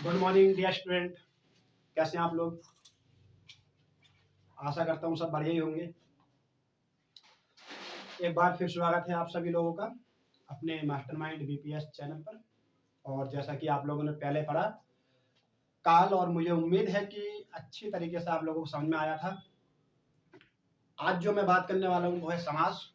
Good morning dear student. कैसे हैं आप लोग? आशा करता हूँ सब बढ़िया ही होंगे। एक बार फिर स्वागत है आप सभी लोगों का अपने मास्टरमाइंड बीपीएस चैनल पर। और जैसा कि आप लोगों ने पहले पढ़ा काल, और मुझे उम्मीद है कि अच्छी तरीके से आप लोगों को समझ में आया था। आज जो मैं बात करने वाला हूँ वो है समास।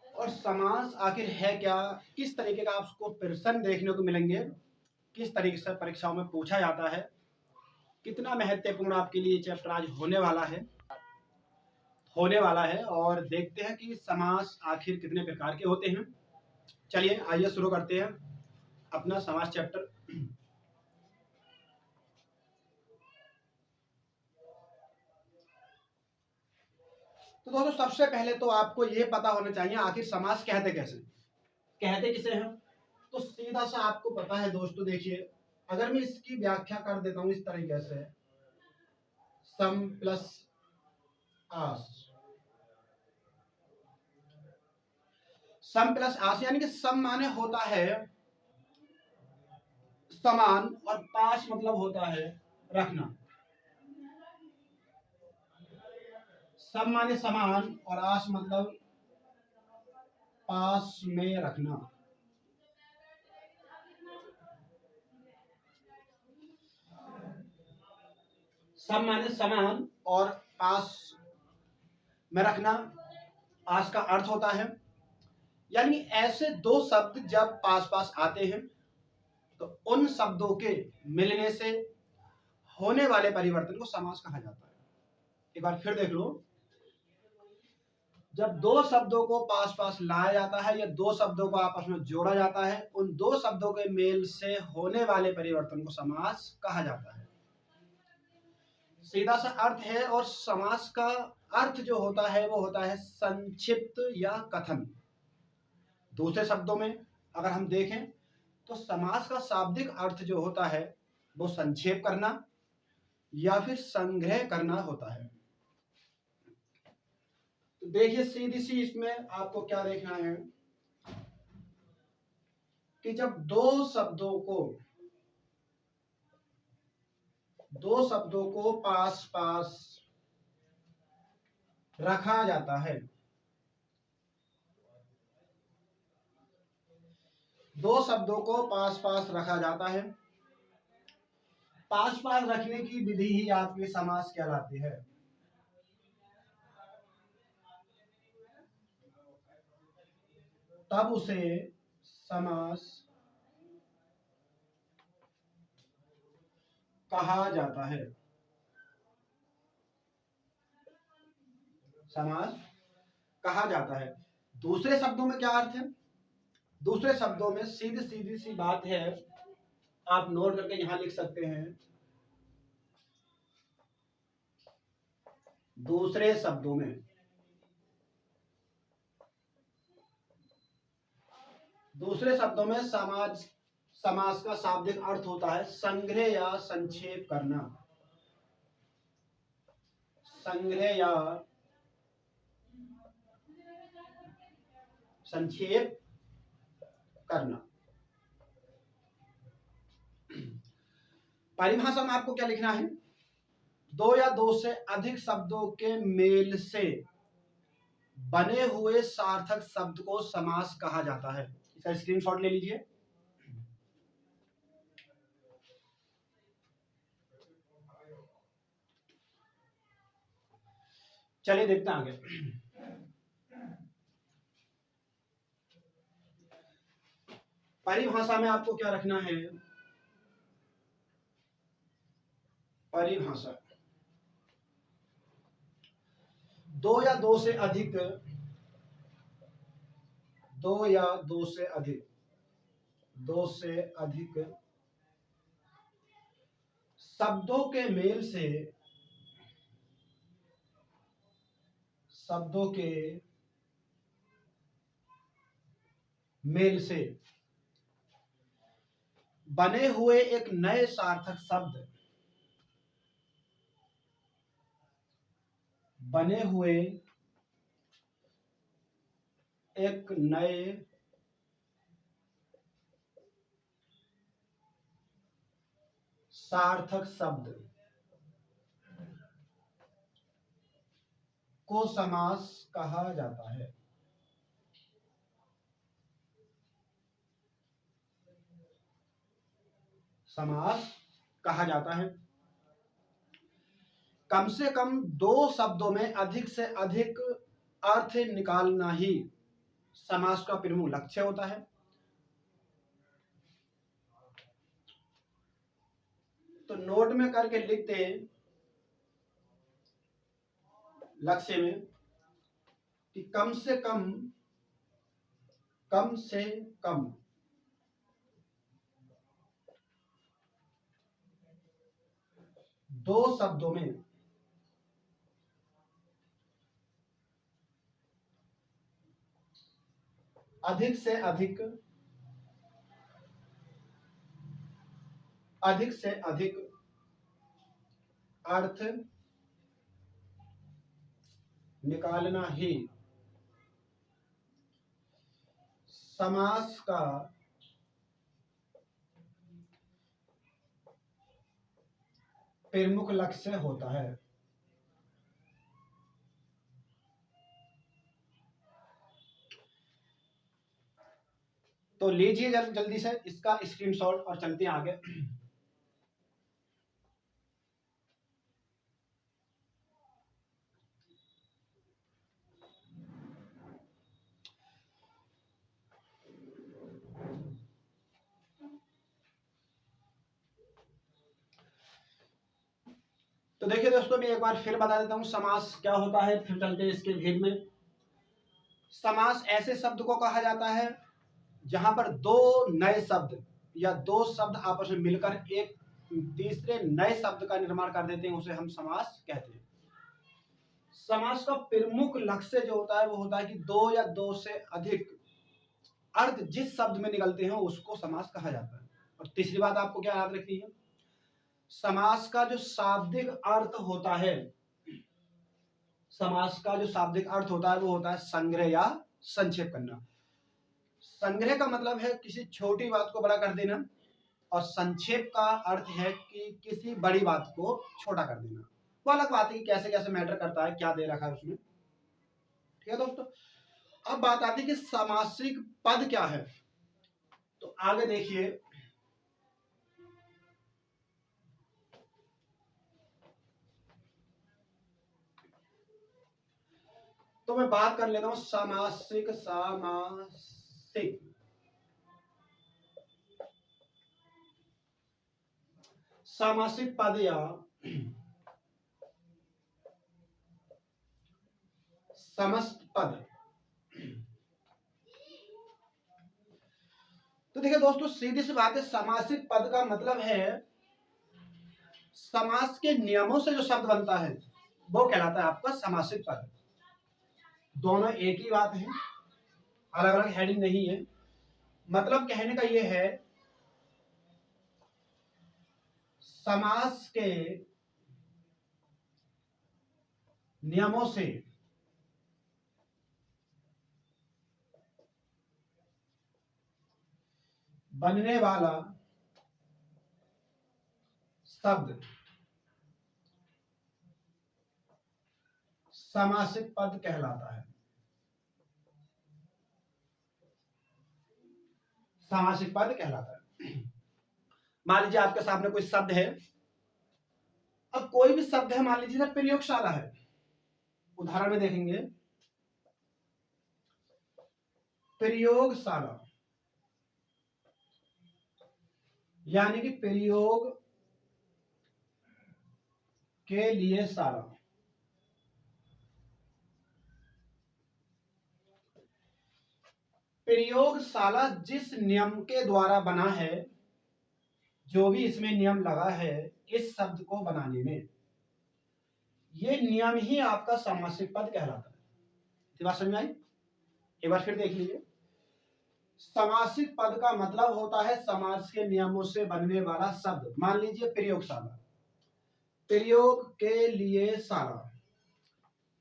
और समास आखिर है क्या, किस तरीके का आपको प्रश्न देखने को मिलेंगे, किस तरीके से परीक्षाओं में पूछा जाता है, कितना महत्वपूर्ण आपके लिए चैप्टर आज होने वाला है और देखते हैं कि समास आखिर कितने प्रकार के होते हैं। चलिए आइए शुरू करते हैं अपना समास चैप्टर। तो दोस्तों सबसे पहले तो आपको ये पता होना चाहिए आखिर समास कहते किसे हैं। तो सीधा सा आपको पता है दोस्तों, देखिए अगर मैं इसकी व्याख्या कर देता हूं इस तरीके से, सम प्लस आस। सम प्लस आस यानी कि सम माने होता है समान, और पास मतलब होता है रखना। सम माने समान और आस मतलब पास में रखना। सम माने समान और पास में रखना। आस का अर्थ होता है, यानी ऐसे दो शब्द जब पास पास आते हैं तो उन शब्दों के मिलने से होने वाले परिवर्तन को समास कहा जाता है। एक बार फिर देख लो, जब दो शब्दों को पास पास लाया जाता है या दो शब्दों को आपस में जोड़ा जाता है, उन दो शब्दों के मेल से होने वाले परिवर्तन को समास कहा जाता है। सीधा सा अर्थ है। और समास का अर्थ जो होता है वो होता है संक्षिप्त या कथन। दूसरे शब्दों में अगर हम देखें तो समास का शाब्दिक अर्थ जो होता है वो संक्षेप करना या फिर संग्रह करना होता है। तो देखिए सीधी सी इसमें आपको क्या देखना है कि जब दो शब्दों को पास पास रखा जाता है, दो शब्दों को पास पास रखा जाता है, पास पास रखने की विधि ही आपकी समास कहलाती है। तब उसे समास कहा जाता है। समास कहा जाता है। दूसरे शब्दों में क्या अर्थ है? दूसरे शब्दों में सीधी सीधी सी बात है, आप नोट करके यहां लिख सकते हैं। दूसरे शब्दों में समास का शाब्दिक अर्थ होता है संग्रह या संक्षेप करना। संग्रह या संक्षेप करना। परिभाषा में आपको क्या लिखना है? दो या दो से अधिक शब्दों के मेल से बने हुए सार्थक शब्द को समास कहा जाता है। इसका स्क्रीनशॉट ले लीजिए। चलिए देखते हैं आगे। परिभाषा में आपको क्या रखना है? परिभाषा दो या दो से अधिक शब्दों के मेल से बने हुए एक नए सार्थक शब्द, बने हुए एक नए सार्थक शब्द को समास कहा जाता है। समास कहा जाता है। कम से कम दो शब्दों में अधिक से अधिक अर्थ निकालना ही समास का प्रमुख लक्ष्य होता है। तो नोट में करके लिखते हैं लक्ष्य में कि कम से कम दो शब्दों में अधिक से अधिक अर्थ निकालना ही समास का प्रमुख लक्ष्य होता है। तो लीजिए जल्दी से इसका स्क्रीनशॉट और चलते हैं आगे। तो देखिए दोस्तों, मैं एक बार फिर बता देता हूं समास क्या होता है, फिर चलते हैं इसके भेद में। समास ऐसे शब्द को कहा जाता है जहां पर दो नए शब्द या दो शब्द आपस में मिलकर एक तीसरे नए शब्द का निर्माण कर देते हैं, उसे हम समास कहते हैं। समास का प्रमुख लक्ष्य जो होता है वो होता है कि दो या दो से अधिक अर्थ जिस शब्द में निकलते हैं उसको समास कहा जाता है। और तीसरी बात आपको क्या याद रखनी है, समास का जो शाब्दिक अर्थ होता है, समास का जो शाब्दिक अर्थ होता है वो होता है संग्रह या संक्षेप करना। संग्रह का मतलब है किसी छोटी बात को बड़ा कर देना, और संक्षेप का अर्थ है कि किसी बड़ी बात को छोटा कर देना। वो अलग बात है कि कैसे कैसे मैटर करता है, क्या दे रखा है उसमें। ठीक है दोस्तों, अब बात आती है कि सामासिक पद क्या है। तो आगे देखिए, तो मैं बात कर लेता हूं सामासिक सामासिक पद या समस्त पद। तो देखिए दोस्तों, सीधी सी बात है, सामासिक पद का मतलब है समास के नियमों से जो शब्द बनता है वो कहलाता है आपका सामासिक पद। दोनों एक ही बात है, अलग अलग हेडिंग नहीं है। मतलब कहने का यह है, समास के नियमों से बनने वाला शब्द सामासिक पद कहलाता है। सामासिक पद कहलाता है। मान लीजिए आपके सामने कोई शब्द है, अब कोई भी शब्द है, मान लीजिए प्रयोगशाला है। उदाहरण में देखेंगे, प्रयोगशाला यानी कि प्रयोग के लिए शाला। प्रयोगशाला जिस नियम के द्वारा बना है, जो भी इसमें नियम लगा है इस शब्द को बनाने में, ये नियम ही आपका सामासिक पद कहलाता है। बात समझ में आई? एक बार फिर देख लीजिए, सामासिक पद का मतलब होता है समास के नियमों से बनने वाला शब्द। मान लीजिए प्रयोगशाला, प्रयोग के लिए शाला,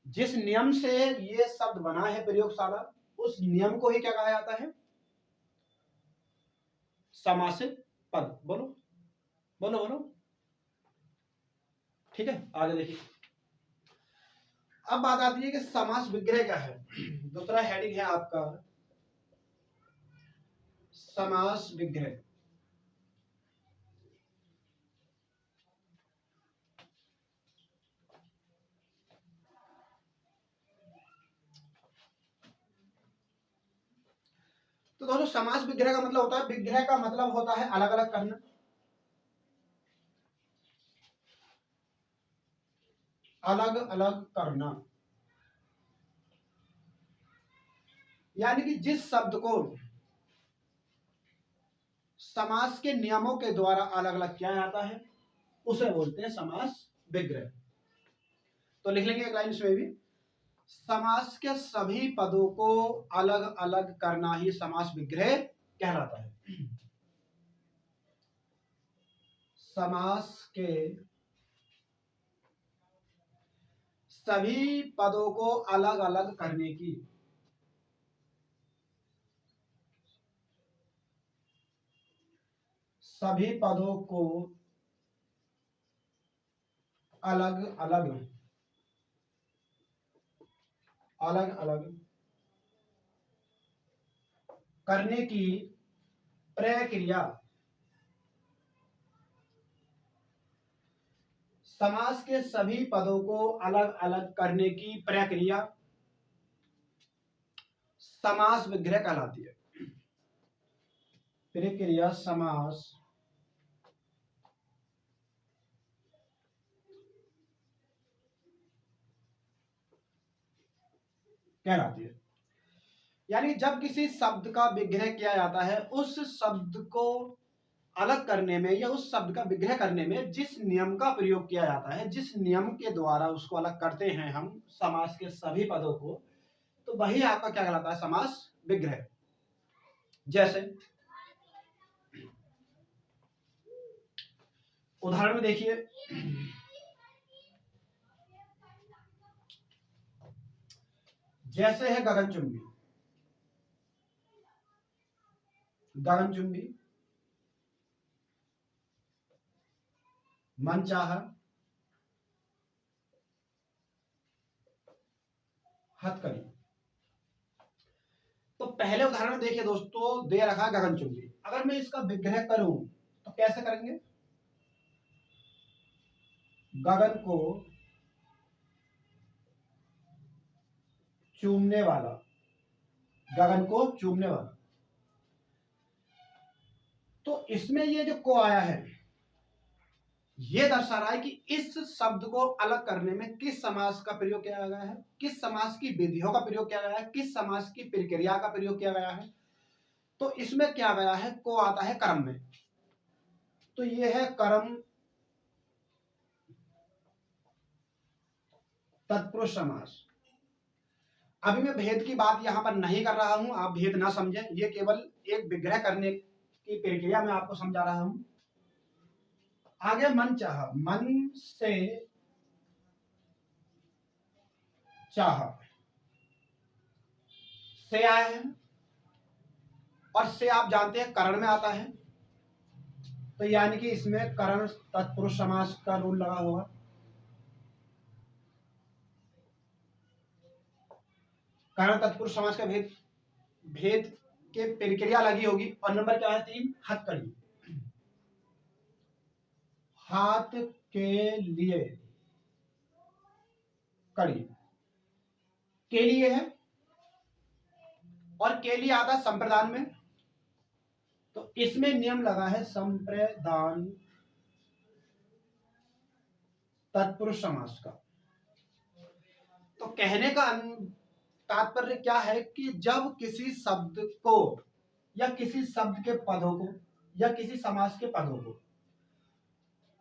जिस नियम से ये शब्द बना है प्रयोगशाला, उस नियम को ही क्या कहा जाता है? समासित पद। बोलो बोलो बोलो। ठीक है, आगे देखिए। अब बात आती है कि समास विग्रह क्या है। दूसरा हेडिंग है आपका समास विग्रह। तो दोस्तों समास विग्रह का मतलब होता है, विग्रह का मतलब होता है अलग अलग करना, अलग अलग करना। यानी कि जिस शब्द को समास के नियमों के द्वारा अलग अलग किया जाता है उसे बोलते हैं समास विग्रह। तो लिख लेंगे एक लाइन इसमें भी, समास के सभी पदों को अलग अलग करना ही समास विग्रह कहलाता है। समास के सभी पदों को अलग अलग करने की सभी पदों को अलग अलग अलग अलग करने की प्रक्रिया समास के सभी पदों को अलग अलग करने की प्रक्रिया समास विग्रह कहलाती है। प्रक्रिया समास कहलाती है। यानी जब किसी शब्द का विग्रह किया जाता है, उस शब्द को अलग करने में या उस शब्द का विग्रह करने में जिस नियम का प्रयोग किया जाता है, जिस नियम के द्वारा उसको अलग करते हैं हम समास के सभी पदों को, तो वही आपका क्या कहलाता है? समास विग्रह। जैसे उदाहरण में देखिए, जैसे है गगनचुंबी। गगनचुंबी, मनचाहा, हथकड़ी। तो पहले उदाहरण में देखिए दोस्तों, दे रखा गगनचुंबी। अगर मैं इसका विग्रह करूं तो कैसे करेंगे? गगन को चूमने वाला, गगन को चूमने वाला। तो इसमें ये जो को आया है, ये दर्शा रहा है कि इस शब्द को अलग करने में किस समास का प्रयोग किया गया है, किस समास की विधियों का प्रयोग किया गया है, किस समास की प्रक्रिया का प्रयोग किया गया है। तो इसमें क्या गया है? को आता है कर्म में। तो ये है कर्म तत्पुरुष समास। अभी मैं भेद की बात यहां पर नहीं कर रहा हूं, आप भेद ना समझें, ये केवल एक विग्रह करने की प्रक्रिया मैं आपको समझा रहा हूं। आगे मन चाह, मन से चाह, से आया है, और से आप जानते हैं करण में आता है। तो यानी कि इसमें करण तत्पुरुष समास का रूल लगा होगा। करण तत्पुरुष समास का भेद भेद के प्रक्रिया लगी होगी। और नंबर क्या है? 3, हथकड़ी। हाथ के लिए कड़ी, के लिए है, और के लिए आता संप्रदान में। तो इसमें नियम लगा है संप्रदान तत्पुरुष समास का। तो कहने का तात्पर्य क्या है कि जब किसी शब्द को या किसी शब्द के पदों को या किसी समास के पदों को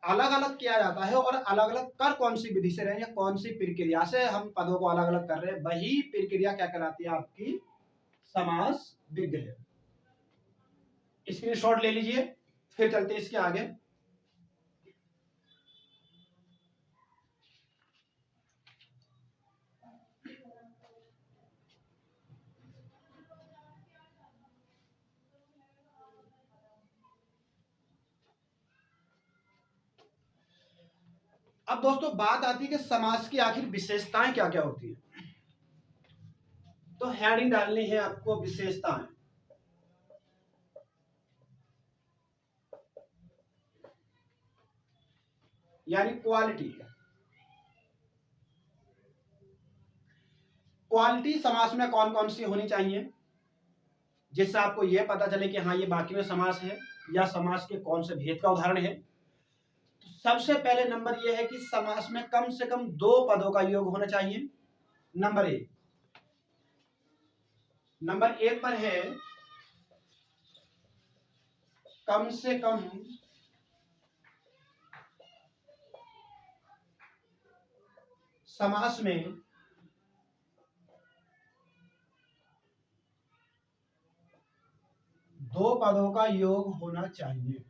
अलग अलग किया जाता है, और अलग अलग कर कौन सी विधि से रहे या कौन सी प्रक्रिया से हम पदों को अलग अलग कर रहे हैं, वही प्रक्रिया क्या कहलाती है? आपकी समास विग्रह। स्क्रीनशॉट ले लीजिए, फिर चलते हैं इसके आगे। अब दोस्तों बात आती है कि समास की आखिर विशेषताएं क्या क्या होती है। तो हेडिंग डालनी है आपको विशेषताएं। यानी क्वालिटी। क्वालिटी समास में कौन कौन सी होनी चाहिए, जिससे आपको यह पता चले कि हाँ ये बाकी में समास है या समास के कौन से भेद का उदाहरण है। तो सबसे पहले नंबर यह है कि समास में कम से कम दो पदों का योग होना चाहिए। नंबर एक। नंबर एक पर है कम से कम समास में दो पदों का योग होना चाहिए।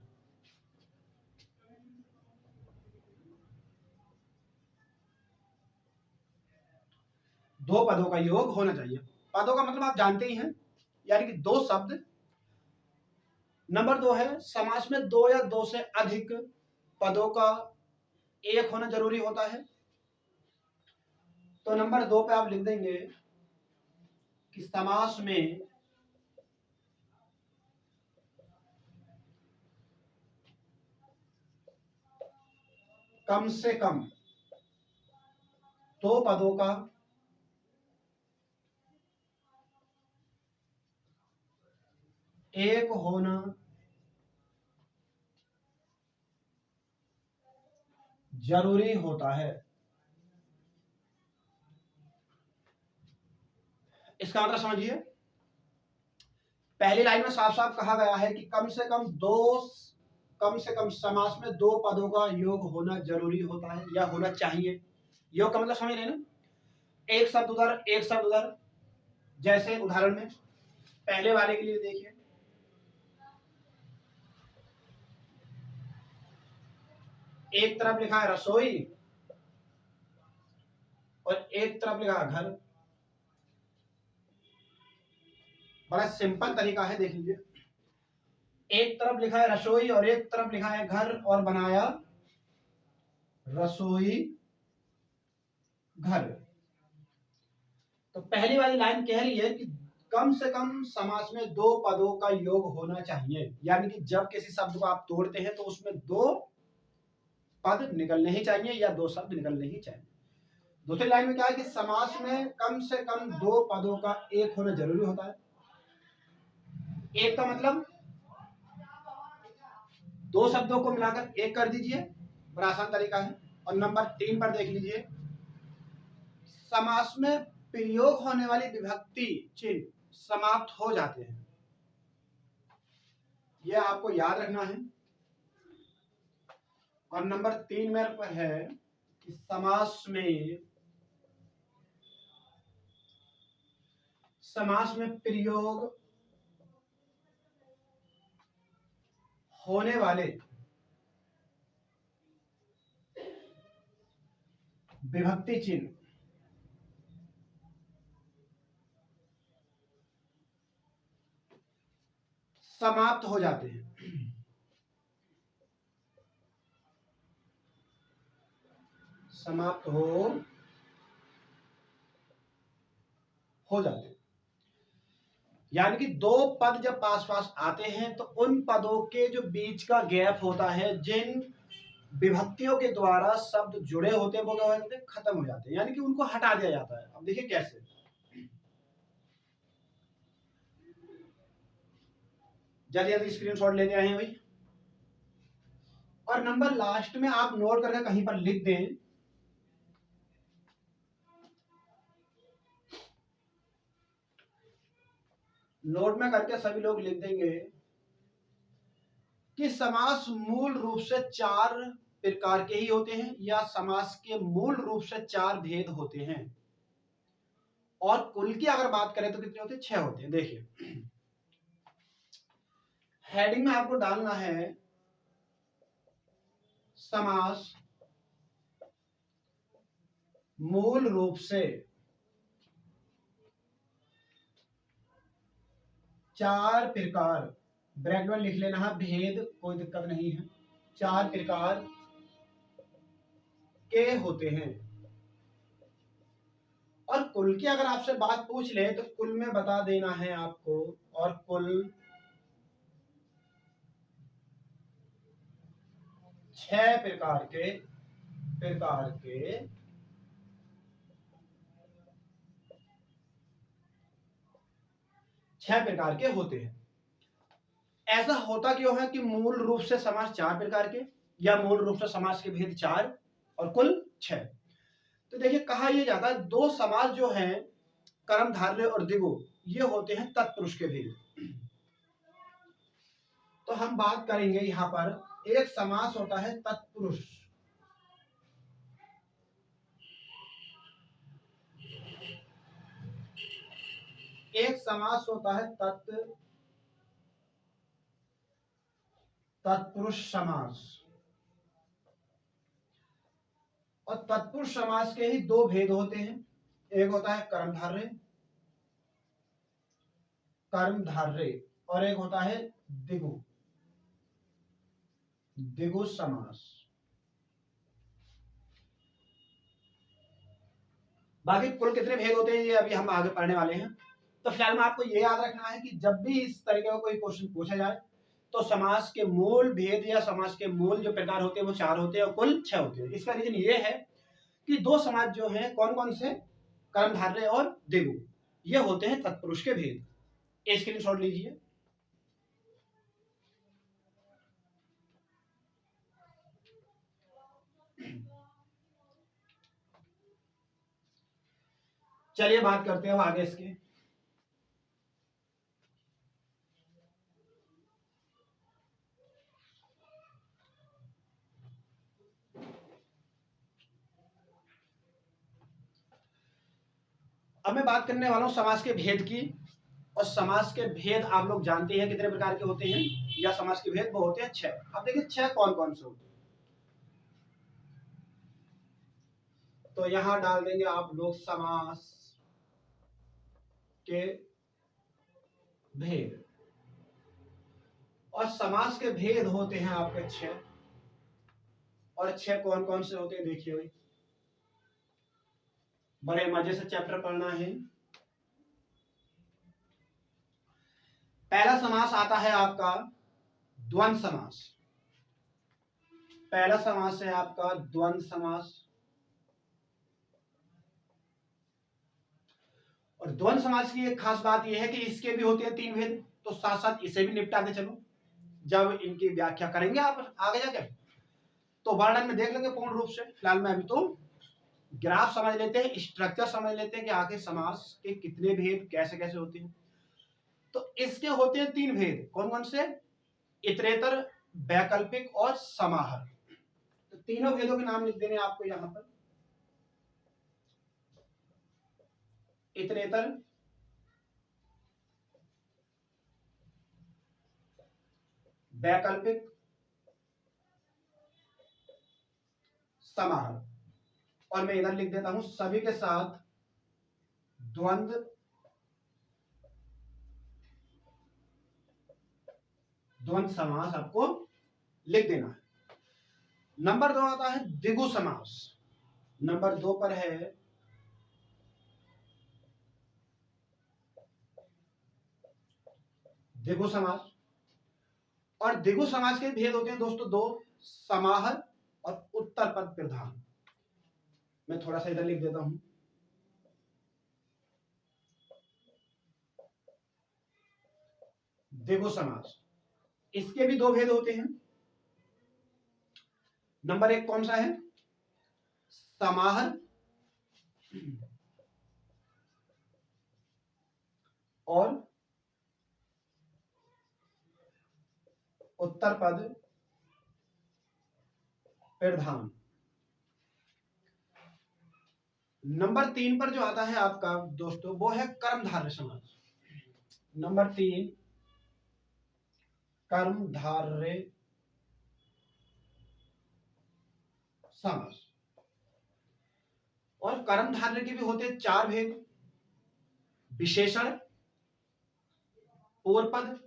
दो पदों का योग होना चाहिए। पदों का मतलब आप जानते ही हैं, यानी कि दो शब्द। नंबर दो है समास में दो या दो से अधिक पदों का एक होना जरूरी होता है। तो नंबर दो पे आप लिख देंगे कि समास में कम से कम दो पदों का एक होना जरूरी होता है। इसका मतलब समझिए, पहली लाइन में साफ साफ कहा गया है कि कम से कम समास में दो पदों का योग होना जरूरी होता है या होना चाहिए। योग का मतलब समझ रहे हैं ना, एक शब्द उधर एक शब्द उधर। जैसे उदाहरण में पहले वाले के लिए देखिए, एक तरफ लिखा है रसोई और एक तरफ लिखा है घर। बड़ा सिंपल तरीका है, देख लीजिए। एक तरफ लिखा है रसोई और एक तरफ लिखा है घर और बनाया रसोई घर। तो पहली वाली लाइन कह रही है कि कम से कम समास में दो पदों का योग होना चाहिए, यानी कि जब किसी शब्द को आप तोड़ते हैं तो उसमें दो पद निकलने ही चाहिए या दो शब्द निकलने ही चाहिए। दूसरी लाइन में क्या है कि समास में कम से कम दो पदों का एक होना जरूरी होता है। एक का मतलब दो शब्दों को मिलाकर एक कर दीजिए, बड़ा आसान तरीका है। और नंबर तीन पर देख लीजिए, समास में प्रयोग होने वाली विभक्ति चिन्ह समाप्त हो जाते हैं। यह आपको याद रखना है। और नंबर तीन मेरे पर है कि समास में प्रयोग होने वाले विभक्ति चिन्ह समाप्त हो जाते हैं। समाप्त हो जाते हैं। यानी कि दो पद जब पास पास आते हैं तो उन पदों के जो बीच का गैप होता है, जिन विभक्तियों के द्वारा शब्द जुड़े होते हैं, वो क्या हो जाते हैं, खत्म हो जाते हैं, यानी कि उनको हटा दिया जाता है। अब देखिए कैसे, जल्दी जल्दी स्क्रीनशॉट लेते आए हैं भाई। और नंबर लास्ट में आप नोट करके कहीं पर लिख दें, नोट में करके सभी लोग लिख देंगे कि समास मूल रूप से चार प्रकार के ही होते हैं, या समास के मूल रूप से चार भेद होते हैं। और कुल की अगर बात करें तो कितने होते हैं, छह होते हैं। देखिए हेडिंग में आपको डालना है समास मूल रूप से चार प्रकार, ब्रैकेट में लिख लेना है भेद, कोई दिक्कत नहीं है। चार प्रकार के होते हैं। और कुल की अगर आपसे बात पूछ ले तो कुल में बता देना है आपको, और कुल 6 प्रकार के 6 प्रकार के होते हैं। ऐसा होता क्यों है कि मूल रूप से समास 4 प्रकार के, या मूल रूप से समास के भेद 4 और कुल 6। तो देखिए कहा यह जाता है दो समास जो हैं कर्मधारय और द्विगु, ये होते हैं तत्पुरुष के भेद। तो हम बात करेंगे यहां पर, एक समास होता है तत्पुरुष, एक समास होता है तत्पुरुष समास। और तत्पुरुष समास के ही दो भेद होते हैं, एक होता है कर्मधारय और एक होता है द्विगु समास। बाकी कुल कितने भेद होते हैं ये अभी हम आगे पढ़ने वाले हैं। तो फिलहाल में आपको ये याद रखना है कि जब भी इस तरीके का कोई क्वेश्चन पूछा जाए तो समास के मूल भेद या समास के मूल जो प्रकार होते हैं वो 4 होते हैं और कुल 6 होते हैं। इसका रीजन ये है कि दो समास जो हैं कौन कौन से, कर्मधारय और द्विगु, ये होते हैं तत्पुरुष के भेद। स्क्रीनशॉट लीजिए। चलिए बात करते हैं आगे इसके। अब मैं बात करने वाला हूं समास के भेद की। और समास के भेद आप लोग जानते हैं कितने प्रकार के होते हैं, या समास के भेद वो होते हैं 6। अब देखिए 6 कौन कौन से होते हैं, तो यहां डाल देंगे आप लोग समास के भेद। और समास के भेद होते हैं आपके 6। और 6 कौन कौन से होते हैं देखिए भाई, बड़े मजे से चैप्टर पढ़ना है। पहला समास आता है आपका द्वंद्व समास। पहला समास है आपका द्वंद्व समास। और द्वंद्व समास की एक खास बात यह है कि इसके भी होते हैं 3 भेद, तो साथ साथ इसे भी निपटाते चलो, जब इनकी व्याख्या करेंगे आप आगे जाकर तो वर्णन में देख लेंगे पूर्ण रूप से। फिलहाल में अभी तो ग्राफ समझ लेते हैं, स्ट्रक्चर समझ लेते हैं कि आखिर समास के कितने भेद कैसे कैसे होते हैं। तो इसके होते हैं 3 भेद, कौन कौन से, इतरेतर, वैकल्पिक और समाहर। तो तीनों भेदों के नाम लिख देने आपको यहां पर, इतरेतर, वैकल्पिक, समाहर। और मैं इधर लिख देता हूं सभी के साथ द्वंद्व समास आपको लिख देना है। नंबर 2 आता है द्विगु समास। नंबर 2 पर है द्विगु समास। और द्विगु समास के भेद होते हैं दोस्तों 2, समाहर और उत्तर पद प्रधान। मैं थोड़ा सा इधर लिख देता हूं, द्विगु समास, इसके भी 2 भेद होते हैं। नंबर 1 कौन सा है, समाहर और उत्तर पद प्रधान। नंबर 3 पर जो आता है आपका दोस्तों वो है कर्मधारय समास। नंबर 3 कर्मधारय समास। और कर्मधारय के भी होते 4 भेद, विशेषण, पूर्वपद,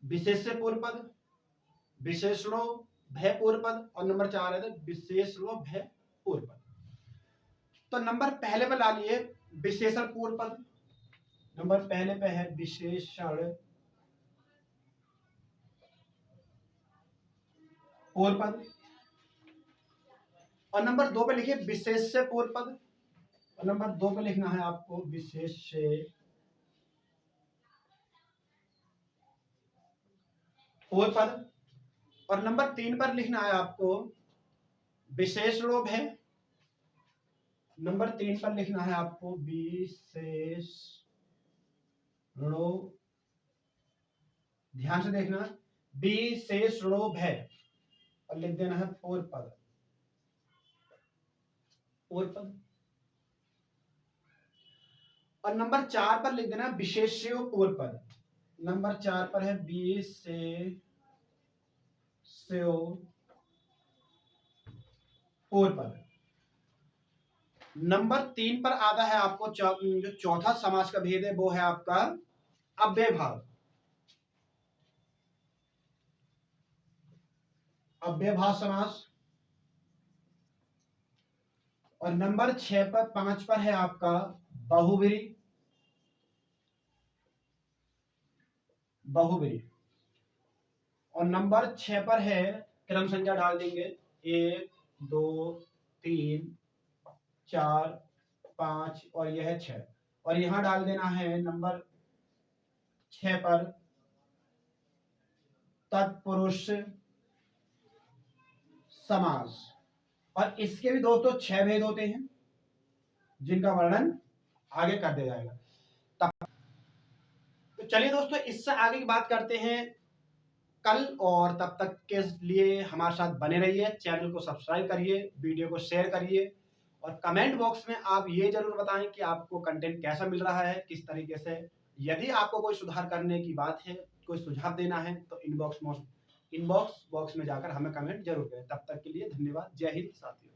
विशेष्य पूर्वपद, विशेषणों भय पूर्वपद, और नंबर 4 है विशेषणों भय पूर्व पद। तो नंबर पहले पर ला लिए विशेषण पूर्व पद। नंबर पहले पे है विशेषण पूर्व पद, और नंबर 2 पे लिखिए विशेष्य पूर्व पद। और नंबर 2 पे लिखना है आपको विशेष्य पूर्व पद। और नंबर 3 पर लिखना है आपको विशेष लोभ है। नंबर 3 पर लिखना है आपको विशेष लोभ, ध्यान से देखना, विशेष लोभ है, और लिख देना है पूर्व पद, पूर्व पद। और नंबर 4 पर लिख देना विशेष्य पूर्व पद। नंबर 4 पर है विशेष्य पूर्व पद। नंबर 3 पर आता है आपको जो चौथा समास का भेद है वो है आपका अव्ययभाव। अव्ययभाव समास। और नंबर 5 पर है आपका बहुब्रीहि। बहुब्रीहि। और नंबर 6 पर है, क्रम संख्या डाल देंगे 1 2 3 4 5 और यह है 6, और यहां डाल देना है नंबर 6 पर तत्पुरुष समास। और इसके भी दोस्तों 6 भेद होते हैं जिनका वर्णन आगे कर दिया जाएगा। तो चलिए दोस्तों, इससे आगे की बात करते हैं कल, और तब तक के लिए हमारे साथ बने रहिए। चैनल को सब्सक्राइब करिए, वीडियो को शेयर करिए, और कमेंट बॉक्स में आप ये जरूर बताएं कि आपको कंटेंट कैसा मिल रहा है, किस तरीके से। यदि आपको कोई सुधार करने की बात है, कोई सुझाव देना है, तो इनबॉक्स बॉक्स में जाकर हमें कमेंट जरूर करें। तब तक के लिए धन्यवाद। जय हिंद साथियों।